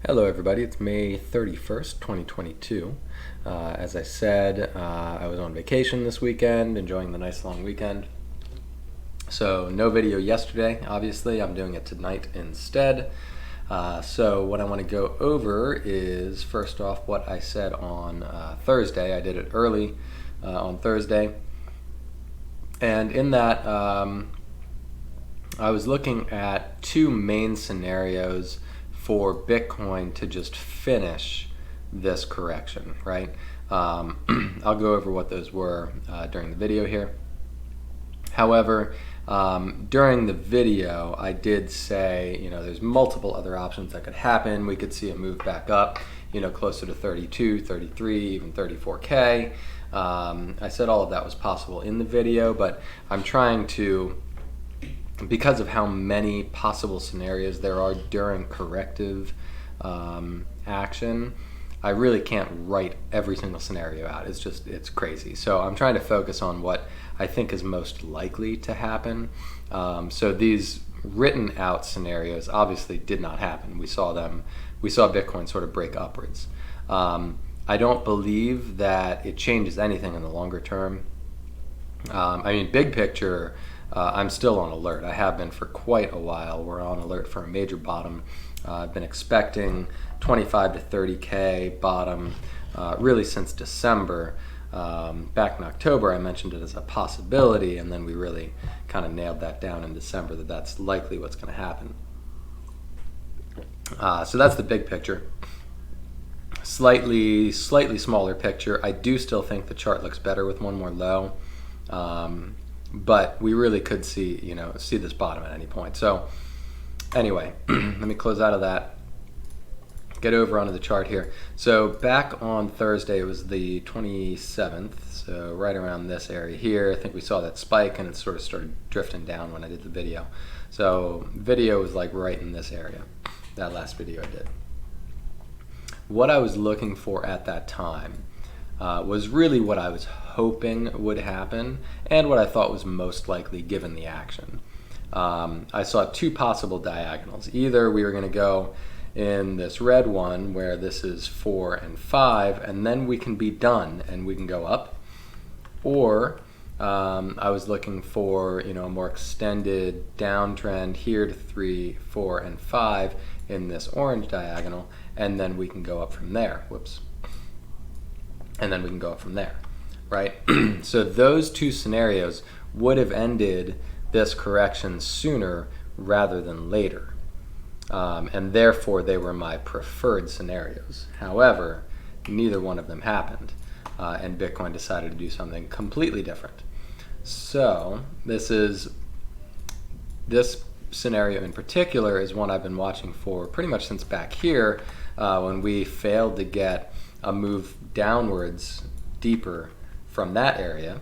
Hello everybody, it's May 31st, 2022. As I said, I was on vacation this weekend, enjoying the nice long weekend. So no video yesterday, obviously. I'm doing it tonight instead. So what I want to go over is, first off, what I said on Thursday. I did it early on Thursday. And in that, I was looking at two main scenarios for Bitcoin to just finish this correction, right? I'll go over what those were during the video here. However, during the video, I did say, there's multiple other options that could happen. We could see it move back up, closer to 32, 33, even 34K. I said all of that was possible in the video, but I'm trying to, because of how many possible scenarios there are during corrective action, I really can't write every single scenario out. It's crazy. So I'm trying to focus on what I think is most likely to happen. So these written out scenarios obviously did not happen. We saw Bitcoin sort of break upwards. I don't believe that it changes anything in the longer term. Big picture, I'm still on alert. I have been for quite a while. We're on alert for a major bottom. I've been expecting 25 to 30K bottom really since December. Back in October, I mentioned it as a possibility, and then we really kind of nailed that down in December that that's likely what's going to happen. So that's the big picture. Slightly smaller picture. I do still think the chart looks better with one more low. But we really could see this bottom at any point. So anyway, let me close out of that, get over onto the chart here. So back on Thursday, it was the 27th, so right around this area here, I think we saw that spike and it sort of started drifting down when I did the video. So video was like right in this area, that last video I did. What I was looking for at that time was really what I was hoping would happen and what I thought was most likely given the action. I saw two possible diagonals. Either we were going to go in this red one where this is 4 and 5 and then we can be done and we can go up, or I was looking for a more extended downtrend here to 3, 4, and 5 in this orange diagonal, and then we can go up from there. Whoops. And then we can go up from there, right? So those two scenarios would have ended this correction sooner rather than later. And therefore, they were my preferred scenarios. However, neither one of them happened, and Bitcoin decided to do something completely different. So this scenario in particular is one I've been watching for pretty much since back here when we failed to get a move downwards deeper from that area.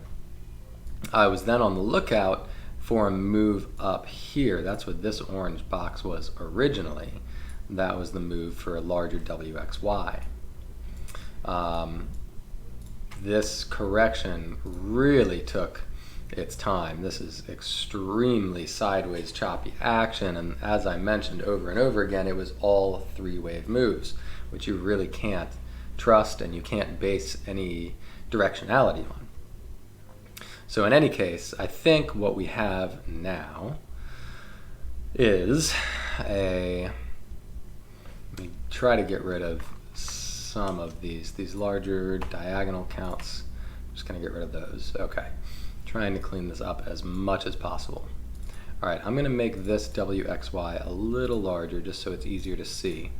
I was then on the lookout for a move up here. That's what this orange box was originally. That was the move for a larger WXY. This correction really took its time. This is extremely sideways choppy action, and as I mentioned over and over again, it was all 3-wave moves, which you really can't trust and you can't base any directionality on. So in any case, I think what we have now is let me try to get rid of some of these larger diagonal counts. I'm just going to get rid of those. Okay, trying to clean this up as much as possible. All right, I'm going to make this WXY a little larger just so it's easier to see.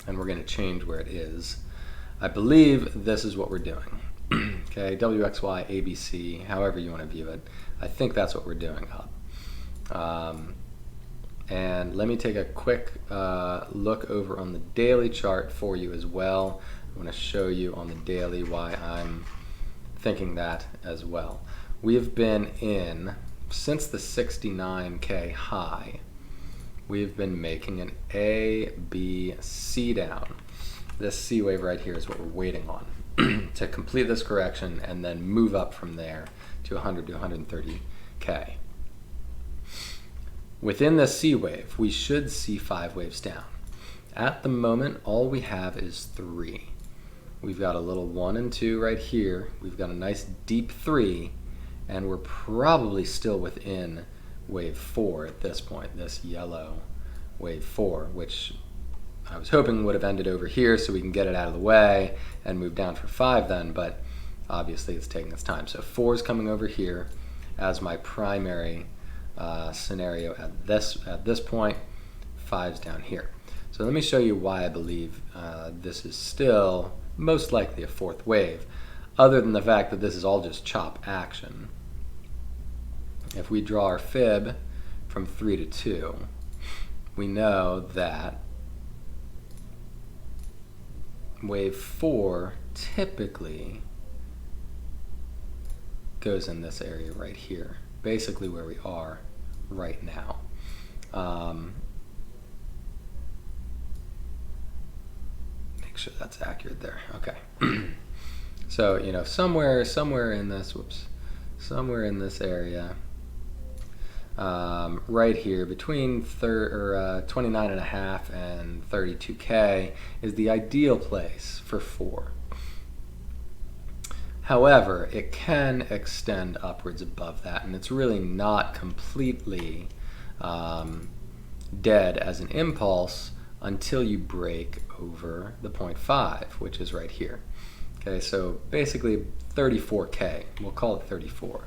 And we're going to change where it is. I believe this is what we're doing. Okay, WXY, ABC, however you want to view it. I think that's what we're doing up. And let me take a quick look over on the daily chart for you as well. I want to show you on the daily why I'm thinking that as well. We've been in, since the 69K high, we've been making an A, B, C down. This C wave right here is what we're waiting on to complete this correction and then move up from there to 100 to 130K. Within this C wave, we should see 5 waves down. At the moment, all we have is 3. We've got a little 1 and 2 right here. We've got a nice deep 3, and we're probably still within wave 4 at this point, this yellow wave 4, which I was hoping would have ended over here so we can get it out of the way and move down for 5 then, but obviously it's taking its time. So 4 is coming over here as my primary scenario at this point. 5's down here. So let me show you why I believe this is still most likely a 4th wave, other than the fact that this is all just chop action. If we draw our fib from 3 to 2, we know that wave 4 typically goes in this area right here, basically where we are right now. Make sure that's accurate there. Okay. So, you know, somewhere in this, somewhere in this area, right here between 29.5 and 32K is the ideal place for 4. However, it can extend upwards above that, and it's really not completely dead as an impulse until you break over the 0.5, which is right here. Okay, so basically 34K, we'll call it 34.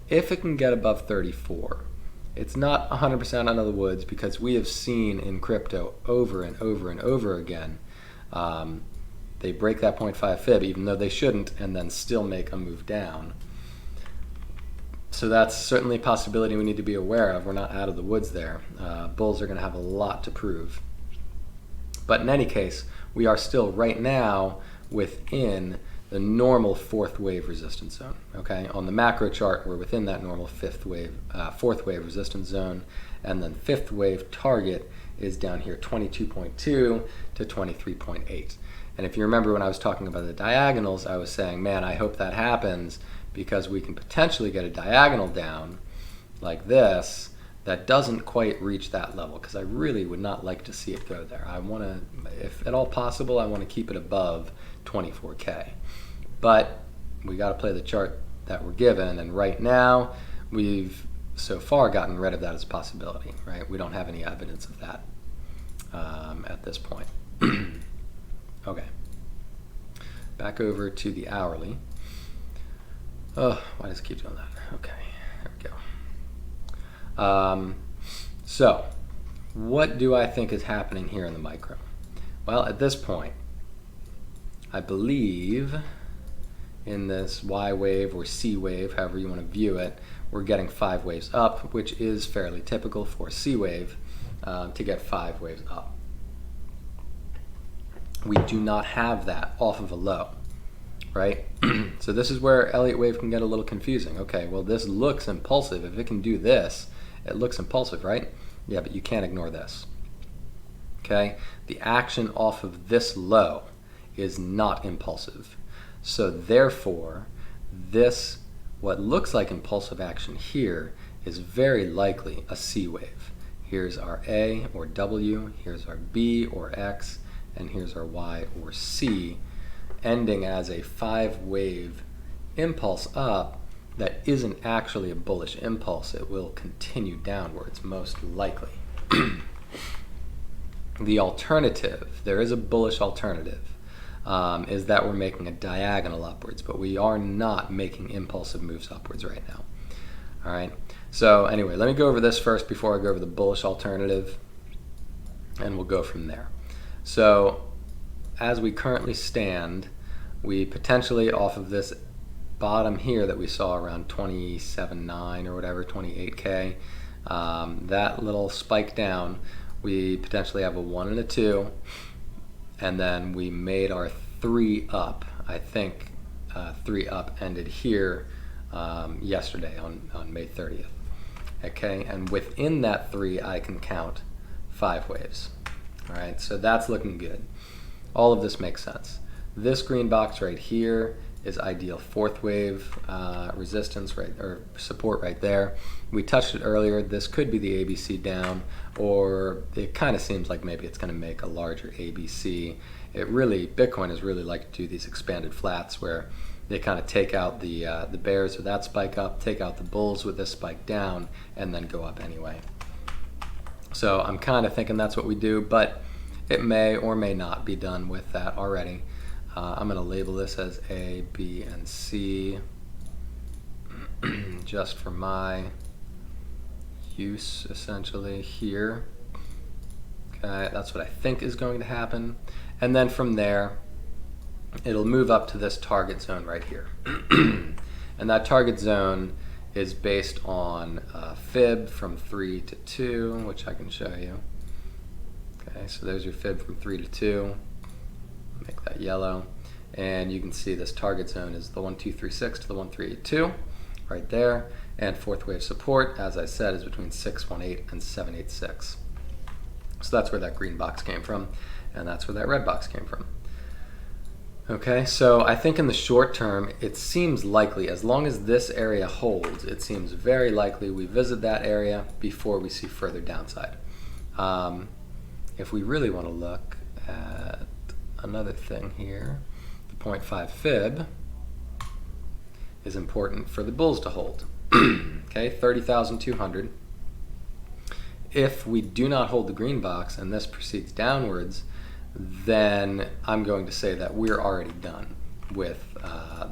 If it can get above 34, it's not 100% out of the woods, because we have seen in crypto over and over and over again, they break that 0.5 fib even though they shouldn't, and then still make a move down. So that's certainly a possibility we need to be aware of. We're not out of the woods there. Bulls are going to have a lot to prove. But in any case, we are still right now within the normal 4th wave resistance zone. Okay, on the macro chart, we're within that normal 4th wave resistance zone, and then 5th wave target is down here, 22.2 to 23.8. And if you remember when I was talking about the diagonals, I was saying, man, I hope that happens, because we can potentially get a diagonal down like this that doesn't quite reach that level, because I really would not like to see it go there. I want to, if at all possible, I want to keep it above 24K. But we got to play the chart that we're given, and right now we've so far gotten rid of that as a possibility, right? We don't have any evidence of that at this point. Okay, back over to the hourly. Oh, why does it keep doing that? Okay, there we go. So what do I think is happening here in the micro? Well, at this point, I believe in this Y wave or C wave, however you want to view it, we're getting 5 waves up, which is fairly typical for C wave to get 5 waves up. We do not have that off of a low, right? So this is where Elliott wave can get a little confusing. Okay, well, this looks impulsive. If it can do this, it looks impulsive, right? Yeah, but you can't ignore this. Okay, the action off of this low is not impulsive. So therefore, this, what looks like impulsive action here, is very likely a C wave. Here's our A or W, here's our B or X, and here's our Y or C, ending as a 5-wave impulse up that isn't actually a bullish impulse. It will continue downwards, most likely. The alternative, there is a bullish alternative, is that we're making a diagonal upwards, but we are not making impulsive moves upwards right now. All right, so anyway, let me go over this first before I go over the bullish alternative, and we'll go from there. So as we currently stand, we potentially, off of this bottom here that we saw around 27.9 or whatever, 28K, that little spike down, we potentially have a 1 and a 2, and then we made our 3 up. I think 3 up ended here yesterday on May 30th. Okay, and within that 3 I can count 5 waves. All right, so that's looking good. All of this makes sense. This green box right here is ideal fourth wave resistance, right, or support right there. We touched it earlier. This could be the ABC down, or it kind of seems like maybe it's going to make a larger ABC. Bitcoin is really like to do these expanded flats where they kind of take out the bears with that spike up, take out the bulls with this spike down, and then go up anyway. So I'm kind of thinking that's what we do, but it may or may not be done with that already. I'm going to label this as A, B, and C just for my use essentially here. Okay, that's what I think is going to happen. And then from there, it'll move up to this target zone right here. And that target zone is based on fib from 3 to 2, which I can show you. Okay, so there's your fib from 3 to 2. Make that yellow. And you can see this target zone is the 1236 to the 1382 right there. And fourth wave support, as I said, is between 618 and 786. So that's where that green box came from, and that's where that red box came from. Okay, so I think in the short term, it seems likely, as long as this area holds, it seems very likely we visit that area before we see further downside. If we really want to look at another thing here, the 0.5 fib is important for the bulls to hold. Okay, 30,200. If we do not hold the green box and this proceeds downwards, then I'm going to say that we're already done with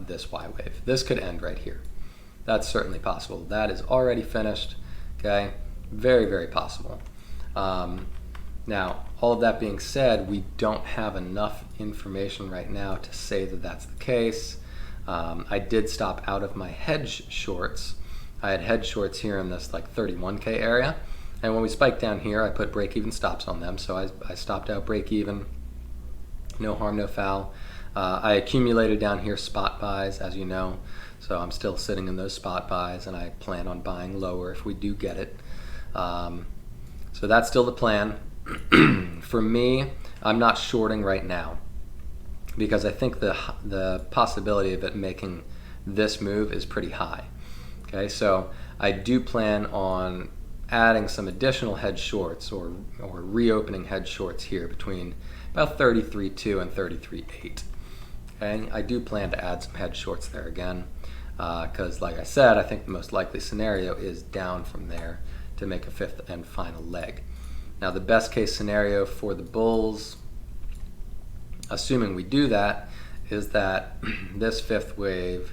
this Y wave. This could end right here. That's certainly possible. That is already finished. Okay, very, very possible. Now, all of that being said, we don't have enough information right now to say that that's the case. I did stop out of my hedge shorts. I had hedge shorts here in this like 31K area. And when we spiked down here, I put break-even stops on them. So I stopped out break-even, no harm, no foul. I accumulated down here spot buys, as you know. So I'm still sitting in those spot buys, and I plan on buying lower if we do get it. So that's still the plan. For me, I'm not shorting right now because I think the possibility of it making this move is pretty high. Okay, so I do plan on adding some additional hedge shorts or reopening hedge shorts here between about 33.2 and 33.8. Okay, I do plan to add some hedge shorts there again because, like I said, I think the most likely scenario is down from there to make a fifth and final leg. Now, the best case scenario for the bulls, assuming we do that, is that this fifth wave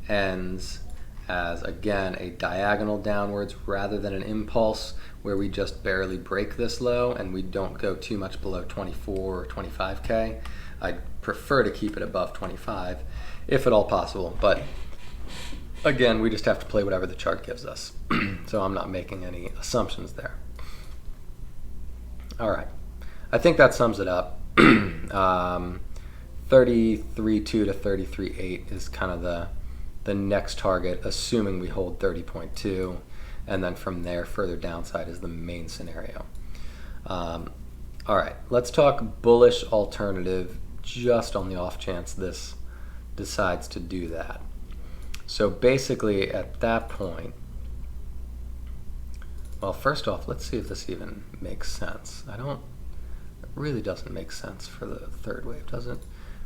ends as, again, a diagonal downwards rather than an impulse where we just barely break this low and we don't go too much below 24 or 25K. I'd prefer to keep it above 25 if at all possible, but again, we just have to play whatever the chart gives us. So I'm not making any assumptions there. All right, I think that sums it up. 33.2 to 33.8 is kind of the next target, assuming we hold 30.2, and then from there, further downside is the main scenario. All right, let's talk bullish alternative just on the off chance this decides to do that. So basically at that point, well, first off, let's see if this even makes sense. It really doesn't make sense for the third wave, does it?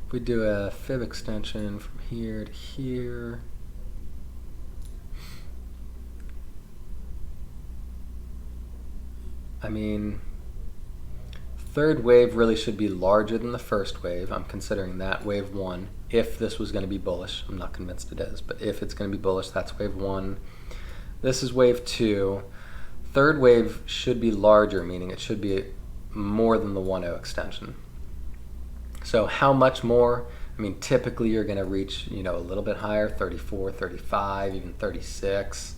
If we do a fib extension from here to here, I mean, third wave really should be larger than the first wave. I'm considering that wave one. If this was going to be bullish, I'm not convinced it is, but if it's going to be bullish, that's wave one. This is wave two. Third wave should be larger, meaning it should be more than the 1.0 extension. So how much more? I mean, typically you're going to reach, a little bit higher, 34, 35, even 36.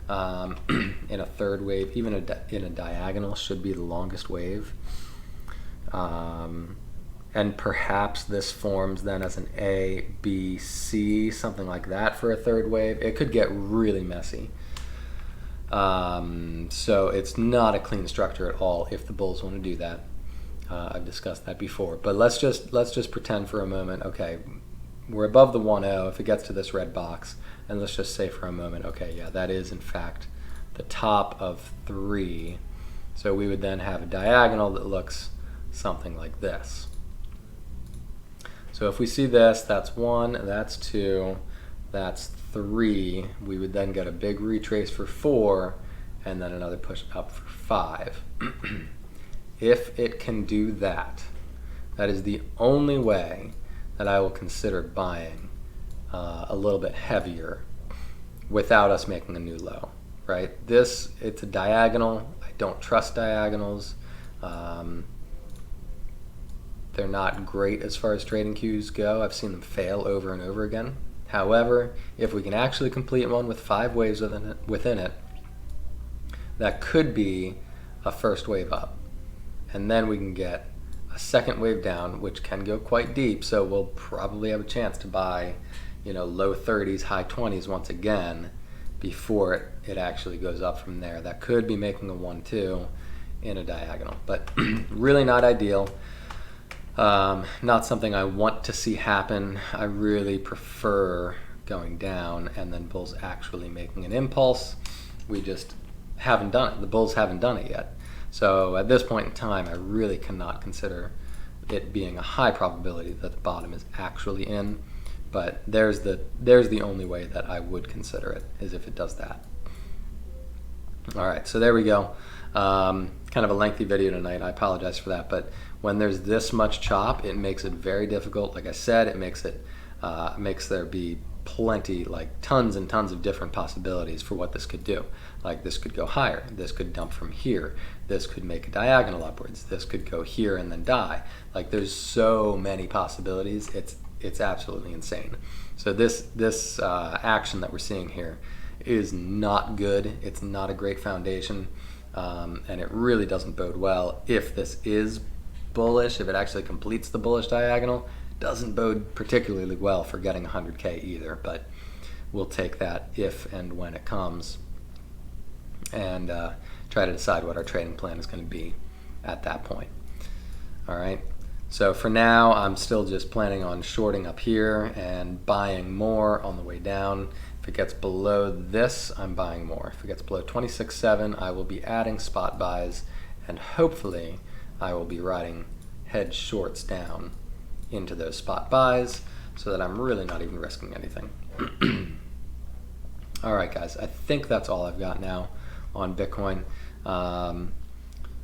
In a third wave, even in a diagonal should be the longest wave. And perhaps this forms then as an A, B, C, something like that for a third wave. It could get really messy. So it's not a clean structure at all if the bulls want to do that. I've discussed that before, but let's just pretend for a moment, okay, we're above the 1.0. If it gets to this red box, and let's just say for a moment, okay, yeah, that is in fact the top of 3. So we would then have a diagonal that looks something like this. So if we see this, that's 1, that's 2, that's 3. We would then get a big retrace for 4, and then another push up for 5. If it can do that, that is the only way that I will consider buying a little bit heavier without us making a new low, right? It's a diagonal. I don't trust diagonals. They're not great as far as trading cues go. I've seen them fail over and over again. However, if we can actually complete one with 5 waves within it, that could be a first wave up. And then we can get a second wave down, which can go quite deep. So we'll probably have a chance to buy, low 30s, high 20s once again before it actually goes up from there. That could be making a 1-2 in a diagonal, but really not ideal. Not something I want to see happen. I really prefer going down and then bulls actually making an impulse. We just haven't done it. The bulls haven't done it yet. So at this point in time, I really cannot consider it being a high probability that the bottom is actually in. But there's the only way that I would consider it, is if it does that. All right, so there we go. Kind of a lengthy video tonight. I apologize for that, but when there's this much chop, it makes it very difficult. Like I said, it makes there be plenty, like tons and tons of different possibilities for what this could do. Like this could go higher, this could dump from here, this could make a diagonal upwards, this could go here and then die. Like there's so many possibilities. It's absolutely insane. So this action that we're seeing here is not good. It's not a great foundation, and it really doesn't bode well. If this is bullish, if it actually completes the bullish diagonal, doesn't bode particularly well for getting 100K either, but we'll take that if and when it comes and try to decide what our trading plan is going to be at that point. All right, so for now I'm still just planning on shorting up here and buying more on the way down. If it gets below this, I'm buying more. If it gets below 26.7, I will be adding spot buys, and hopefully I will be riding head shorts down into those spot buys so that I'm really not even risking anything. All right, guys, I think that's all I've got now on Bitcoin.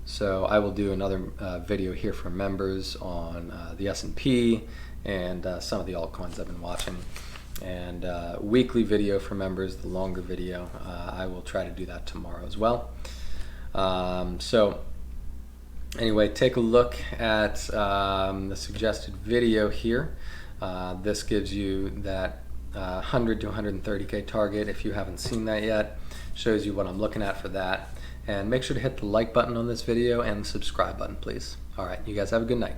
So I will do another video here for members on the S&P and some of the altcoins I've been watching. And weekly video for members, the longer video. I will try to do that tomorrow as well. So anyway, take a look at the suggested video here. This gives you that 100 to 130K target. If you haven't seen that yet, shows you what I'm looking at for that. And make sure to hit the like button on this video and the subscribe button, please. All right, you guys have a good night.